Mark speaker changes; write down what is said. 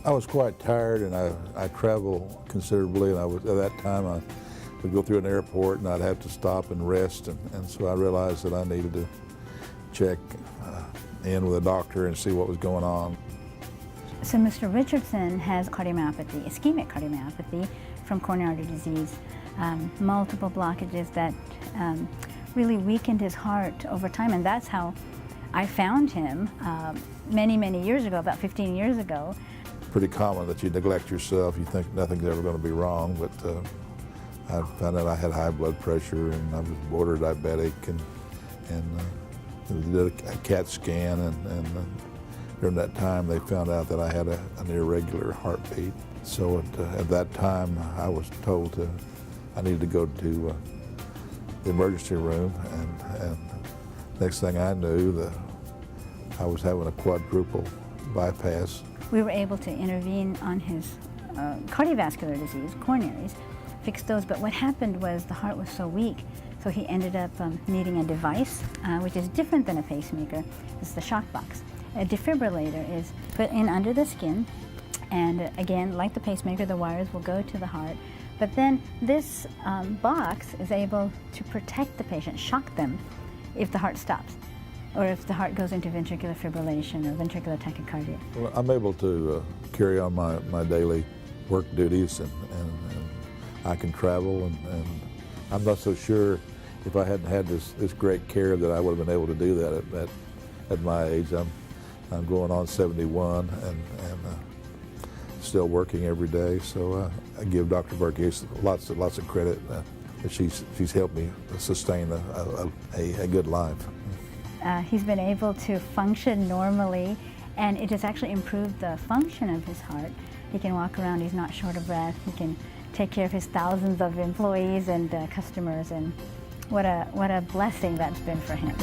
Speaker 1: I was quite tired, and I travel considerably, and at that time I would go through an airport and I'd have to stop and rest, and so I realized that I needed to check in with a doctor and see what was going on.
Speaker 2: So Mr. Richardson has cardiomyopathy, ischemic cardiomyopathy from coronary artery disease, multiple blockages that really weakened his heart over time, and that's how I found him many, many years ago, about 15 years ago.
Speaker 1: Pretty common that you neglect yourself. You think nothing's ever going to be wrong, but I found out I had high blood pressure and I was border diabetic, and did a CAT scan, and during that time they found out that I had an irregular heartbeat. So at that time I was told I needed to go to the emergency room, and next thing I knew, I was having a quadruple bypass.
Speaker 2: We were able to intervene on his cardiovascular disease, coronaries, fix those, but what happened was the heart was so weak, so he ended up needing a device, which is different than a pacemaker. It's the shock box. A defibrillator is put in under the skin, and again, like the pacemaker, the wires will go to the heart, but then this box is able to protect the patient, shock them, if the heart stops, or if the heart goes into ventricular fibrillation or ventricular tachycardia.
Speaker 1: Well, I'm able to carry on my daily work duties, and I can travel, and I'm not so sure if I hadn't had this great care that I would have been able to do that at my age. I'm going on 71 and still working every day, so I give Dr. Varughese lots of credit. She's helped me sustain a good life.
Speaker 2: He's been able to function normally, and it has actually improved the function of his heart. He can walk around, he's not short of breath, he can take care of his thousands of employees and customers, and what a blessing that's been for him.